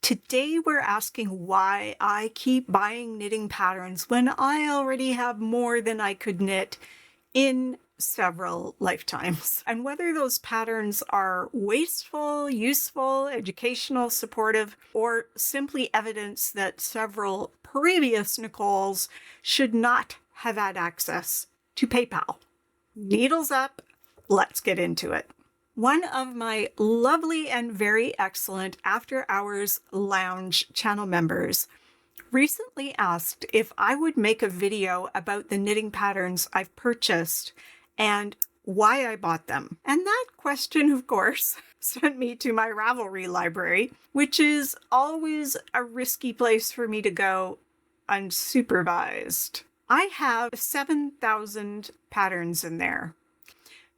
Today we're asking why I keep buying knitting patterns when I already have more than I could knit in several lifetimes, and whether those patterns are wasteful, useful, educational, supportive, or simply evidence that several previous Nicoles should not have had access to PayPal. Needles up, let's get into it. One of my lovely and very excellent After Hours Lounge channel members recently asked if I would make a video about the knitting patterns I've purchased and why I bought them. And that question, of course, sent me to my Ravelry library, which is always a risky place for me to go unsupervised. I have 7,000 patterns in there.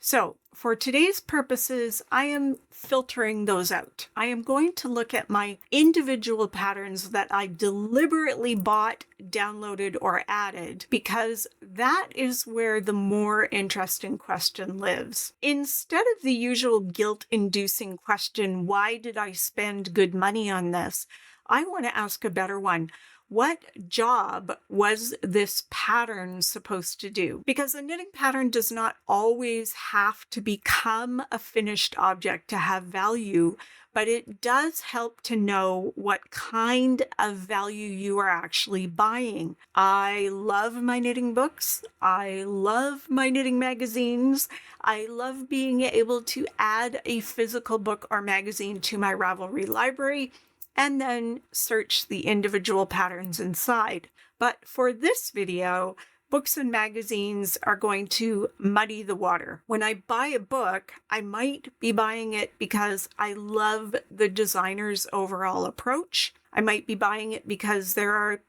So for today's purposes, I am filtering those out. I am going to look at my individual patterns that I deliberately bought, downloaded, or added, because that is where the more interesting question lives. Instead of the usual guilt-inducing question, why did I spend good money on this? I want to ask a better one. What job was this pattern supposed to do? Because a knitting pattern does not always have to become a finished object to have value, but it does help to know what kind of value you are actually buying. I love my knitting books. I love my knitting magazines. I love being able to add a physical book or magazine to my Ravelry library and then search the individual patterns inside. But for this video, books and magazines are going to muddy the water. When I buy a book, I might be buying it because I love the designer's overall approach. I might be buying it because there are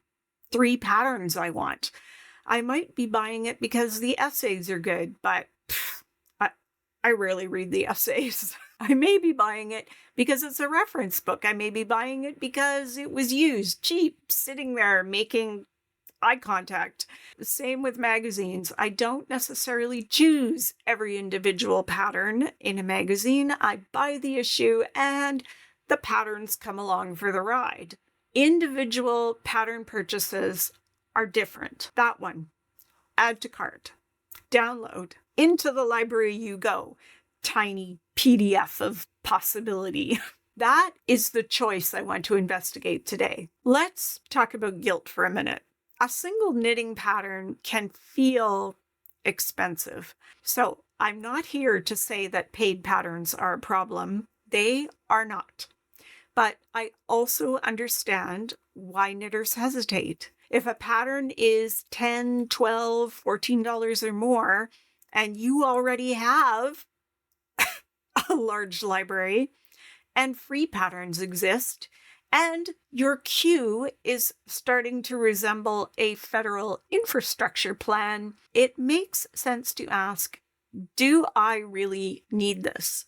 3 patterns I want. I might be buying it because the essays are good, but I rarely read the essays. I may be buying it because it's a reference book. I may be buying it because it was used, cheap, sitting there making eye contact. The same with magazines. I don't necessarily choose every individual pattern in a magazine. I buy the issue and the patterns come along for the ride. Individual pattern purchases are different. That one, add to cart, download, into the library you go. Tiny PDF of possibility. That is the choice I want to investigate today. Let's talk about guilt for a minute. A single knitting pattern can feel expensive. So I'm not here to say that paid patterns are a problem. They are not. But I also understand why knitters hesitate. If a pattern is $10, $12, $14 or more, and you already have a large library and free patterns exist, and your queue is starting to resemble a federal infrastructure plan, it makes sense to ask, do I really need this?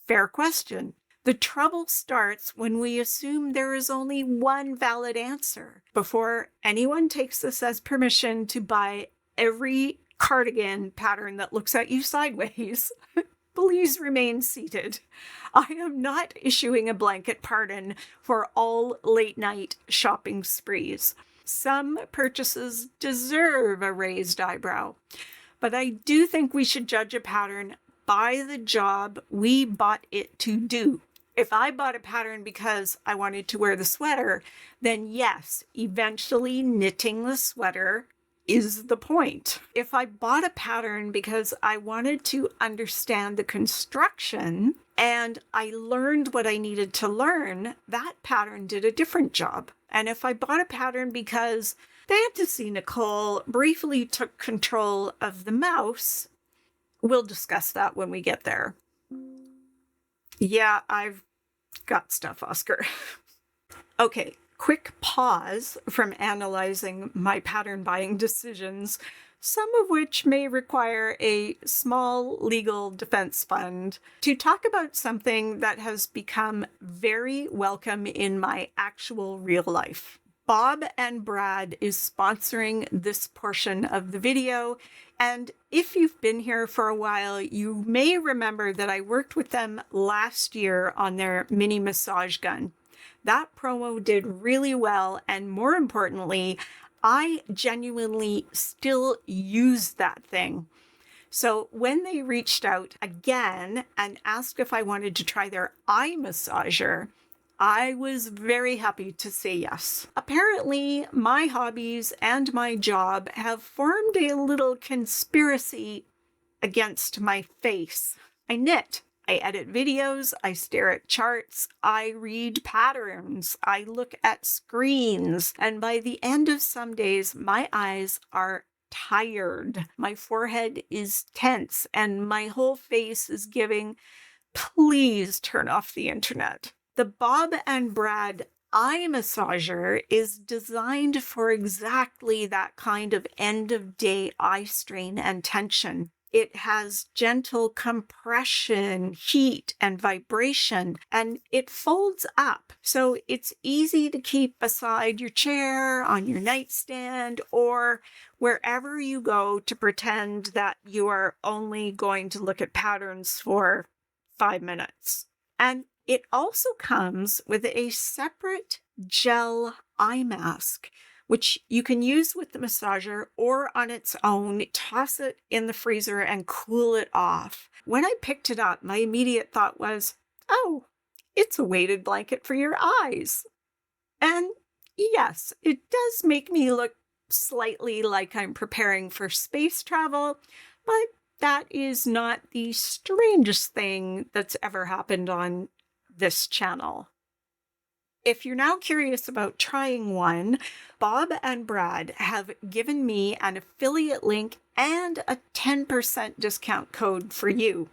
Fair question. The trouble starts when we assume there is only one valid answer. Before anyone takes this as permission to buy every cardigan pattern that looks at you sideways, please remain seated. I am not issuing a blanket pardon for all late-night shopping sprees. Some purchases deserve a raised eyebrow, but I do think we should judge a pattern by the job we bought it to do. If I bought a pattern because I wanted to wear the sweater, then yes, eventually knitting the sweater is the point. If I bought a pattern because I wanted to understand the construction and I learned what I needed to learn, that pattern did a different job. And if I bought a pattern because Fantasy Nicole briefly took control of the mouse, we'll discuss that when we get there. Yeah, I've got stuff, Oscar. Okay. Quick pause from analyzing my pattern buying decisions, some of which may require a small legal defense fund, to talk about something that has become very welcome in my actual real life. Bob and Brad is sponsoring this portion of the video, and if you've been here for a while, you may remember that I worked with them last year on their mini massage gun. That promo did really well, and more importantly, I genuinely still use that thing. So when they reached out again and asked if I wanted to try their eye massager, I was very happy to say yes. Apparently, my hobbies and my job have formed a little conspiracy against my face. I knit. I edit videos, I stare at charts, I read patterns, I look at screens, and by the end of some days, my eyes are tired. My forehead is tense, and my whole face is giving, please turn off the internet. The Bob and Brad eye massager is designed for exactly that kind of end of day eye strain and tension. It has gentle compression, heat, and vibration, and it folds up. So it's easy to keep beside your chair, on your nightstand, or wherever you go to pretend that you are only going to look at patterns for 5 minutes. And it also comes with a separate gel eye mask, which you can use with the massager or on its own. Toss it in the freezer and cool it off. When I picked it up, my immediate thought was, oh, it's a weighted blanket for your eyes. And yes, it does make me look slightly like I'm preparing for space travel, but that is not the strangest thing that's ever happened on this channel. If you're now curious about trying one, Bob and Brad have given me an affiliate link and a 10% discount code for you.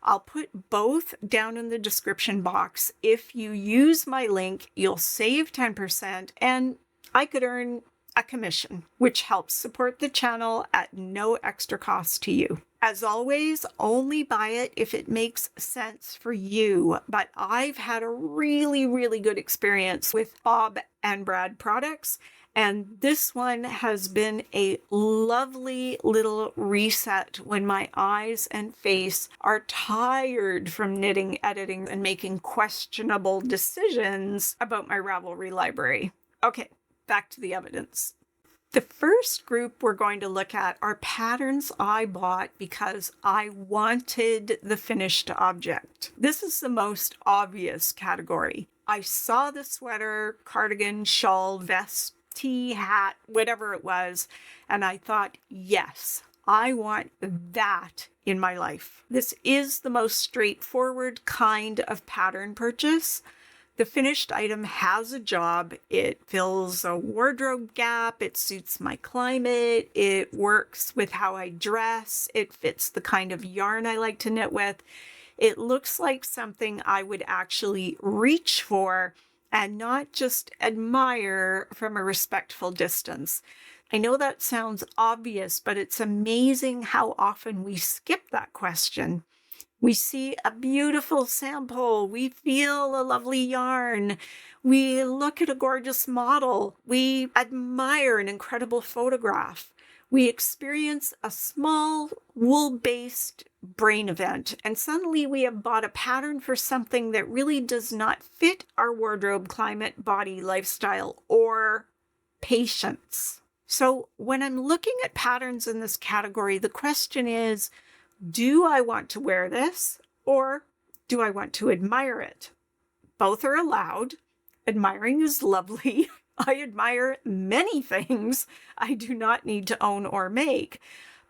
I'll put both down in the description box. If you use my link, you'll save 10% and I could earn a commission, which helps support the channel at no extra cost to you. As always, only buy it if it makes sense for you. But I've had a really, really good experience with Bob and Brad products. And this one has been a lovely little reset when my eyes and face are tired from knitting, editing, and making questionable decisions about my Ravelry library. Okay, back to the evidence. The first group we're going to look at are patterns I bought because I wanted the finished object. This is the most obvious category. I saw the sweater, cardigan, shawl, vest, tee, hat, whatever it was, and I thought, yes, I want that in my life. This is the most straightforward kind of pattern purchase. The finished item has a job. It fills a wardrobe gap. It suits my climate. It works with how I dress. It fits the kind of yarn I like to knit with. It looks like something I would actually reach for and not just admire from a respectful distance. I know that sounds obvious, but it's amazing how often we skip that question. We see a beautiful sample. We feel a lovely yarn. We look at a gorgeous model. We admire an incredible photograph. We experience a small wool-based brain event, and suddenly we have bought a pattern for something that really does not fit our wardrobe, climate, body, lifestyle, or patience. So when I'm looking at patterns in this category, the question is, do I want to wear this or do I want to admire it? Both are allowed. Admiring is lovely. I admire many things I do not need to own or make.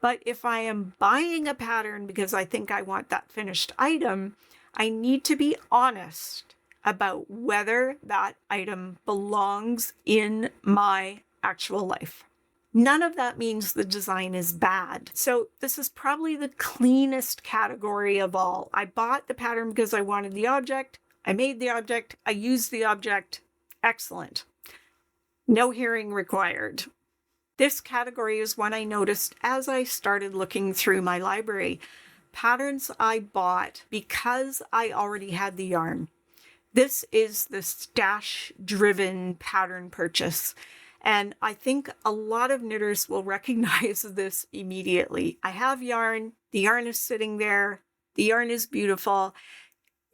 But if I am buying a pattern because I think I want that finished item, I need to be honest about whether that item belongs in my actual life. None of that means the design is bad. So this is probably the cleanest category of all. I bought the pattern because I wanted the object. I made the object. I used the object. Excellent. No hearing required. This category is one I noticed as I started looking through my library. Patterns I bought because I already had the yarn. This is the stash-driven pattern purchase. And I think a lot of knitters will recognize this immediately. I have yarn. The yarn is sitting there. The yarn is beautiful.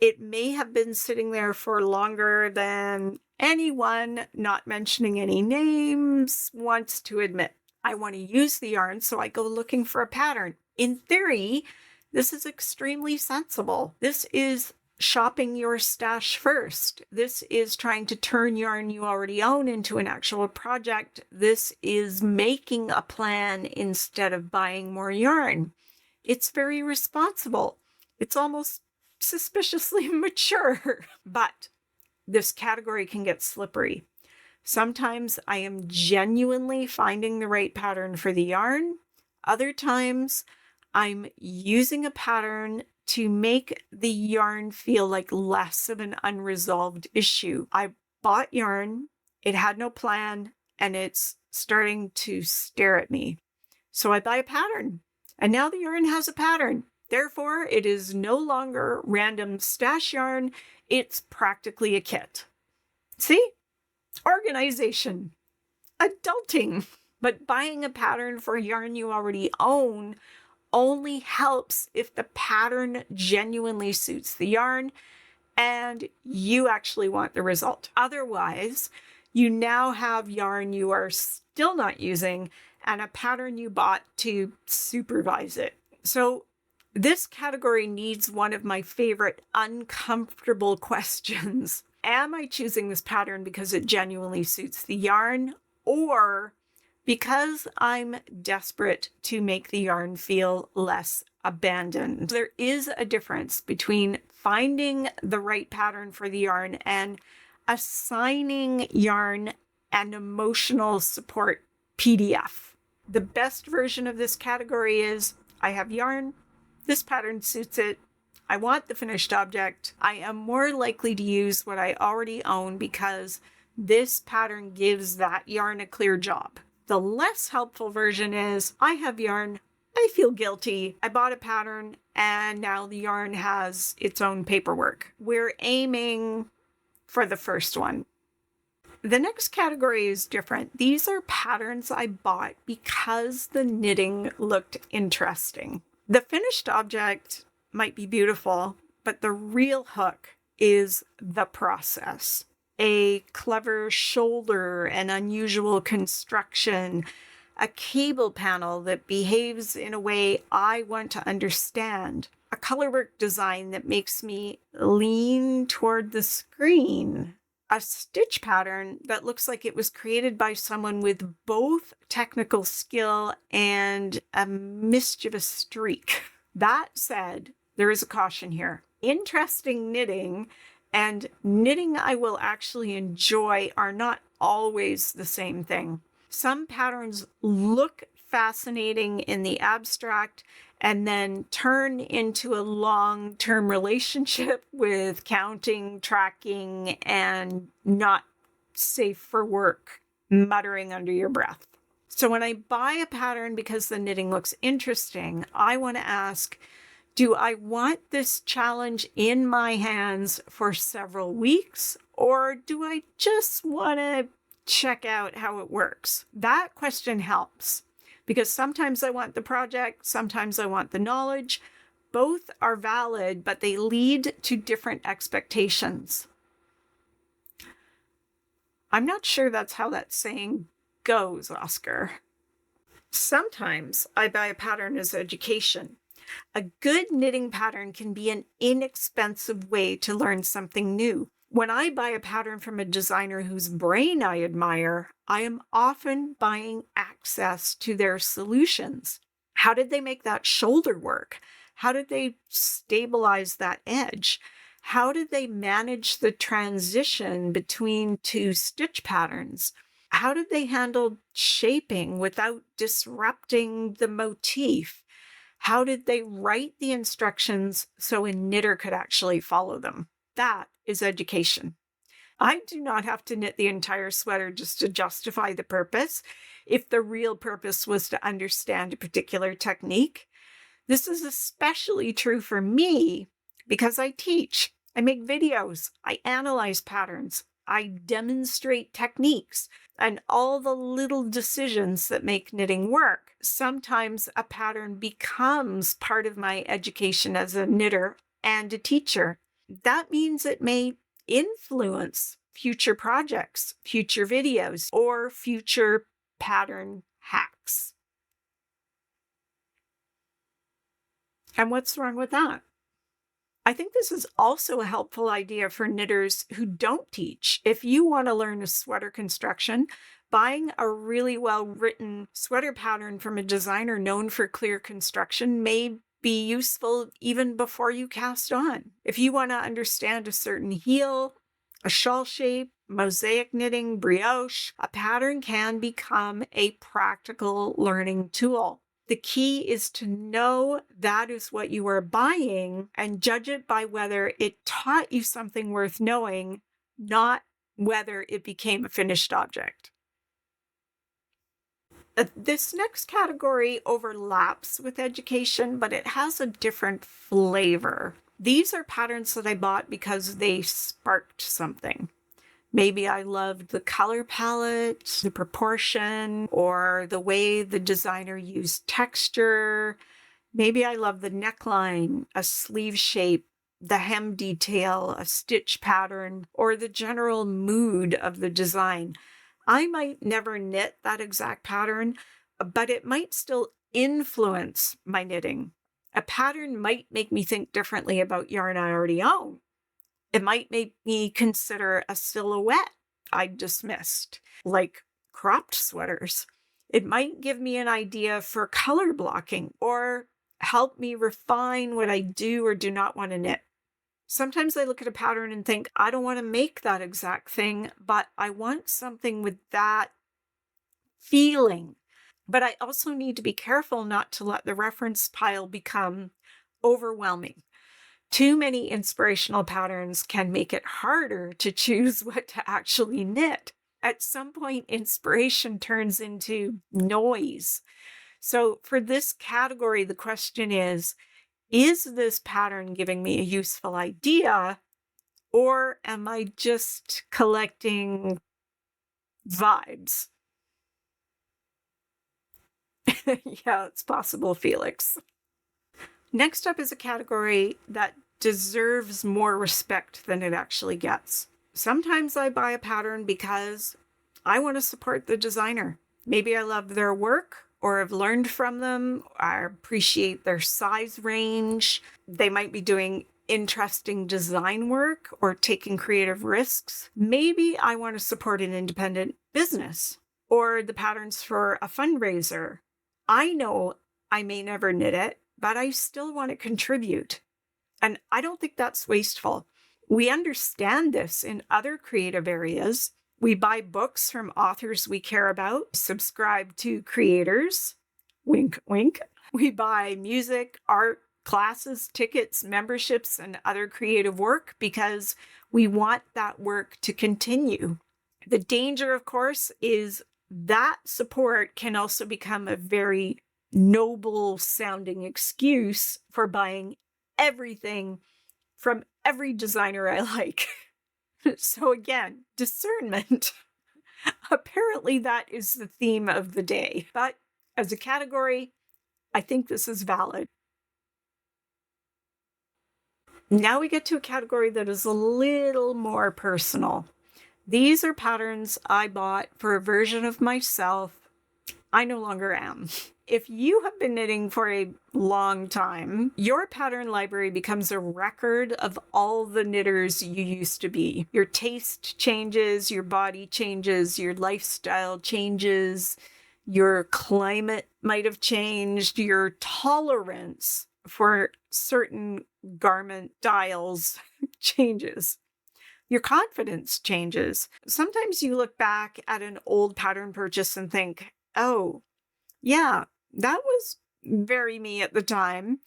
It may have been sitting there for longer than anyone, not mentioning any names, wants to admit. I want to use the yarn, so I go looking for a pattern. In theory, this is extremely sensible. This is shopping your stash first. This is trying to turn yarn you already own into an actual project. This is making a plan instead of buying more yarn. It's very responsible. It's almost suspiciously mature, but this category can get slippery. Sometimes I am genuinely finding the right pattern for the yarn. Other times I'm using a pattern to make the yarn feel like less of an unresolved issue. I bought yarn, it had no plan, and it's starting to stare at me. So I buy a pattern, and now the yarn has a pattern. Therefore, it is no longer random stash yarn, it's practically a kit. See? Organization. Adulting. But buying a pattern for yarn you already own only helps if the pattern genuinely suits the yarn and you actually want the result. Otherwise, you now have yarn you are still not using and a pattern you bought to supervise it. So this category needs one of my favorite uncomfortable questions. Am I choosing this pattern because it genuinely suits the yarn, or because I'm desperate to make the yarn feel less abandoned? There is a difference between finding the right pattern for the yarn and assigning yarn an emotional support PDF. The best version of this category is I have yarn, this pattern suits it, I want the finished object, I am more likely to use what I already own because this pattern gives that yarn a clear job. The less helpful version is I have yarn, I feel guilty, I bought a pattern, and now the yarn has its own paperwork. We're aiming for the first one. The next category is different. These are patterns I bought because the knitting looked interesting. The finished object might be beautiful, but the real hook is the process. A clever shoulder, an unusual construction, a cable panel that behaves in a way I want to understand, a colorwork design that makes me lean toward the screen, a stitch pattern that looks like it was created by someone with both technical skill and a mischievous streak. That said, there is a caution here. Interesting knitting and knitting I will actually enjoy are not always the same thing. Some patterns look fascinating in the abstract and then turn into a long-term relationship with counting, tracking, and not safe for work, muttering under your breath. So when I buy a pattern because the knitting looks interesting, I want to ask, do I want this challenge in my hands for several weeks, or do I just want to check out how it works? That question helps, because sometimes I want the project, sometimes I want the knowledge. Both are valid, but they lead to different expectations. I'm not sure that's how that saying goes, Oscar. Sometimes I buy a pattern as education. A good knitting pattern can be an inexpensive way to learn something new. When I buy a pattern from a designer whose brain I admire, I am often buying access to their solutions. How did they make that shoulder work? How did they stabilize that edge? How did they manage the transition between two stitch patterns? How did they handle shaping without disrupting the motif? How did they write the instructions so a knitter could actually follow them? That is education. I do not have to knit the entire sweater just to justify the purpose, if the real purpose was to understand a particular technique. This is especially true for me because I teach, I make videos, I analyze patterns, I demonstrate techniques, and all the little decisions that make knitting work. Sometimes a pattern becomes part of my education as a knitter and a teacher. that means it may influence future projects, future videos, or future pattern hacks. And what's wrong with that? I think this is also a helpful idea for knitters who don't teach. If you want to learn a sweater construction, buying a really well-written sweater pattern from a designer known for clear construction may be useful even before you cast on. If you want to understand a certain heel, a shawl shape, mosaic knitting, brioche, a pattern can become a practical learning tool. The key is to know that is what you are buying and judge it by whether it taught you something worth knowing, not whether it became a finished object. This next category overlaps with education, but it has a different flavor. These are patterns that I bought because they sparked something. Maybe I loved the color palette, the proportion, or the way the designer used texture. Maybe I loved the neckline, a sleeve shape, the hem detail, a stitch pattern, or the general mood of the design. I might never knit that exact pattern, but it might still influence my knitting. A pattern might make me think differently about yarn I already own. It might make me consider a silhouette I dismissed, like cropped sweaters. It might give me an idea for color blocking or help me refine what I do or do not want to knit. Sometimes I look at a pattern and think, I don't want to make that exact thing, but I want something with that feeling. But I also need to be careful not to let the reference pile become overwhelming. Too many inspirational patterns can make it harder to choose what to actually knit. At some point, inspiration turns into noise. So for this category, the question is this pattern giving me a useful idea, or am I just collecting vibes? Yeah, it's possible, Felix. Next up is a category that deserves more respect than it actually gets. Sometimes I buy a pattern because I want to support the designer. Maybe I love their work or have learned from them. I appreciate their size range. They might be doing interesting design work or taking creative risks. Maybe I want to support an independent business or the patterns for a fundraiser. I know I may never knit it, but I still want to contribute. And I don't think that's wasteful. We understand this in other creative areas. We buy books from authors we care about, subscribe to creators, wink, wink. We buy music, art, classes, tickets, memberships, and other creative work because we want that work to continue. The danger, of course, is that support can also become a very noble sounding excuse for buying everything from every designer I like. So again, discernment. Apparently that is the theme of the day. But as a category, I think this is valid. Now we get to a category that is a little more personal. These are patterns I bought for a version of myself I no longer am. If you have been knitting for a long time, your pattern library becomes a record of all the knitters you used to be. Your taste changes, your body changes, your lifestyle changes, your climate might have changed, your tolerance for certain garment styles changes. Your confidence changes. Sometimes you look back at an old pattern purchase and think, oh, yeah, that was very me at the time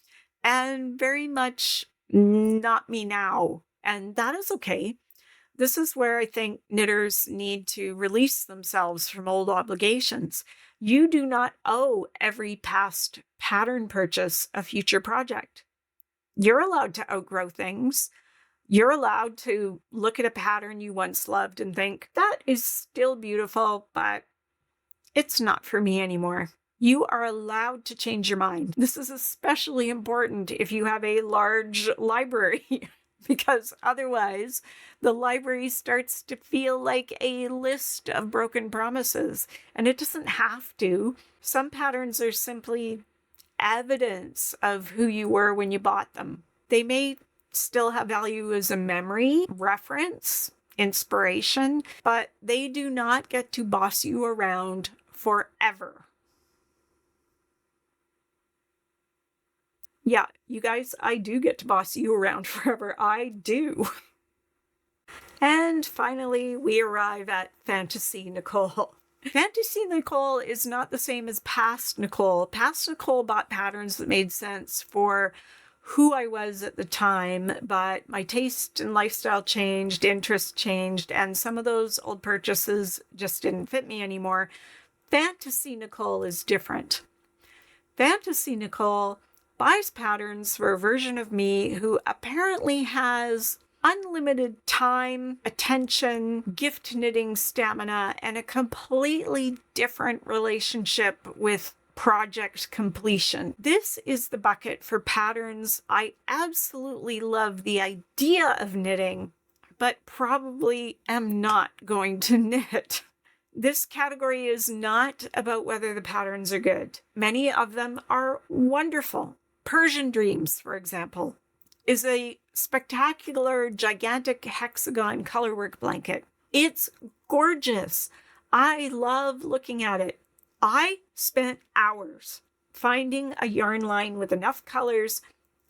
and very much not me now. And that is okay. This is where I think knitters need to release themselves from old obligations. You do not owe every past pattern purchase a future project. You're allowed to outgrow things. You're allowed to look at a pattern you once loved and think, that is still beautiful, but it's not for me anymore. You are allowed to change your mind. This is especially important if you have a large library. because otherwise the library starts to feel like a list of broken promises, and it doesn't have to. Some patterns are simply evidence of who you were when you bought them. They may still have value as a memory, reference, inspiration, but they do not get to boss you around forever. Yeah, you guys, I do get to boss you around forever. I do. And finally, we arrive at Fantasy Nicole. Fantasy Nicole is not the same as Past Nicole. Past Nicole bought patterns that made sense for who I was at the time, but my taste and lifestyle changed, interest changed, and some of those old purchases just didn't fit me anymore. Fantasy Nicole is different. Fantasy Nicole buys patterns for a version of me who apparently has unlimited time, attention, gift knitting stamina, and a completely different relationship with project completion. This is the bucket for patterns I absolutely love the idea of knitting, but probably am not going to knit. This category is not about whether the patterns are good. Many of them are wonderful. Persian Dreams, for example, is a spectacular, gigantic hexagon colorwork blanket. It's gorgeous. I love looking at it. I spent hours finding a yarn line with enough colors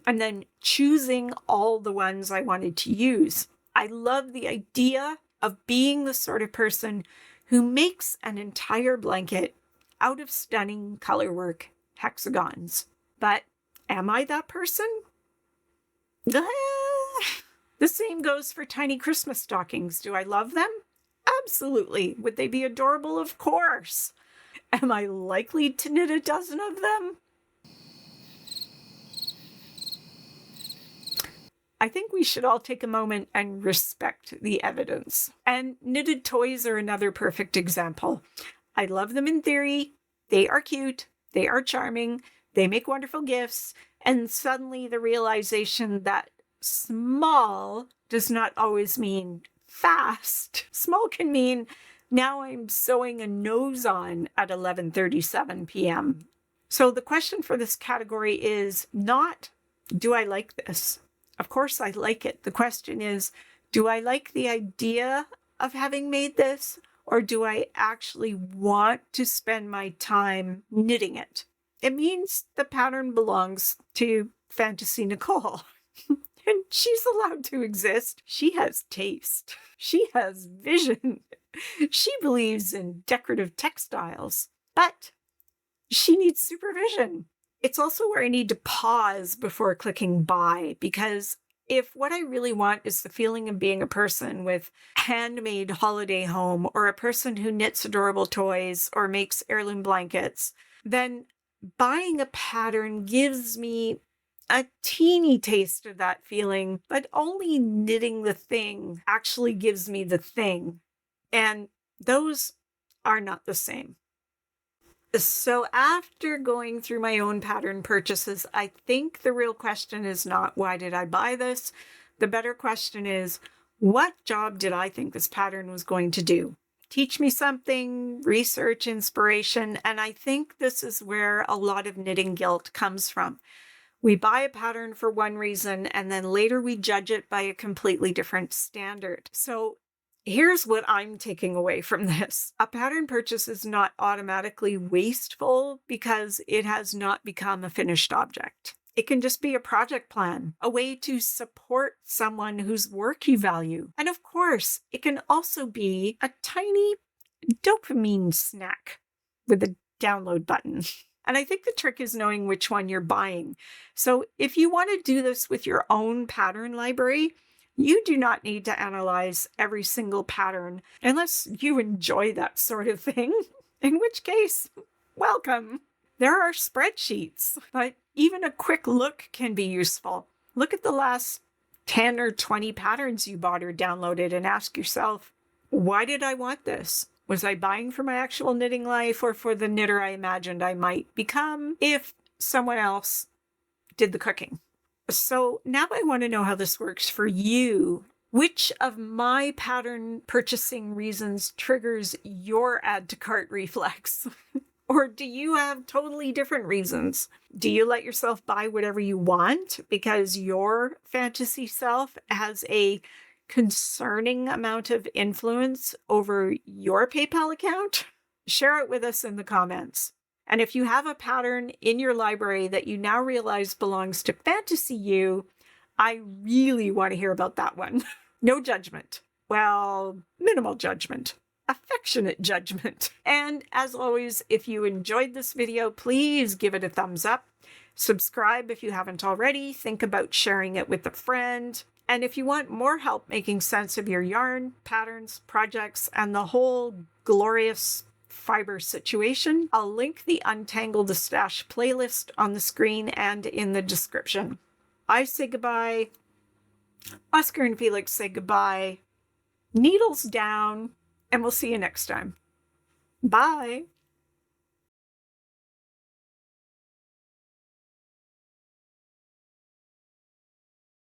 and then choosing all the ones I wanted to use. I love the idea of being the sort of person who makes an entire blanket out of stunning colorwork hexagons. But am I that person? The same goes for tiny Christmas stockings. Do I love them? Absolutely. Would they be adorable? Of course. Am I likely to knit a dozen of them? I think we should all take a moment and respect the evidence. And knitted toys are another perfect example. I love them in theory. They are cute. They are charming. They make wonderful gifts. And suddenly the realization that small does not always mean fast. Small can mean now I'm sewing a nose on at 11:37 p.m. So the question for this category is not, do I like this? Of course I like it. The question is, do I like the idea of having made this, or do I actually want to spend my time knitting it? It means the pattern belongs to Fantasy Nicole. And she's allowed to exist. She has taste. She has vision. She believes in decorative textiles. But she needs supervision. It's also where I need to pause before clicking buy, because if what I really want is the feeling of being a person with handmade holiday home, or a person who knits adorable toys or makes heirloom blankets, then buying a pattern gives me a teeny taste of that feeling, but only knitting the thing actually gives me the thing. And those are not the same. So after going through my own pattern purchases, I think the real question is not, why did I buy this? The better question is, what job did I think this pattern was going to do? Teach me something, research, inspiration. And I think this is where a lot of knitting guilt comes from. We buy a pattern for one reason, and then later we judge it by a completely different standard. So here's what I'm taking away from this. A pattern purchase is not automatically wasteful because it has not become a finished object. It can just be a project plan, a way to support someone whose work you value. And of course, it can also be a tiny dopamine snack with a download button. And I think the trick is knowing which one you're buying. So if you want to do this with your own pattern library, you do not need to analyze every single pattern unless you enjoy that sort of thing, in which case, welcome. There are spreadsheets, but even a quick look can be useful. Look at the last 10 or 20 patterns you bought or downloaded and ask yourself, why did I want this? Was I buying for my actual knitting life or for the knitter I imagined I might become if someone else did the cooking? So now I want to know how this works for you. Which of my pattern purchasing reasons triggers your add to cart reflex? Or do you have totally different reasons? Do you let yourself buy whatever you want because your fantasy self has a concerning amount of influence over your PayPal account? Share it with us in the comments. And if you have a pattern in your library that you now realize belongs to fantasy you, I really want to hear about that one. No judgment. Well, minimal judgment. Affectionate judgment. And as always, if you enjoyed this video, please give it a thumbs up. Subscribe if you haven't already. Think about sharing it with a friend. And if you want more help making sense of your yarn, patterns, projects, and the whole glorious fiber situation, I'll link the Untangle the Stash playlist on the screen and in the description. I say goodbye. Oscar and Felix say goodbye. Needles down, and we'll see you next time. Bye.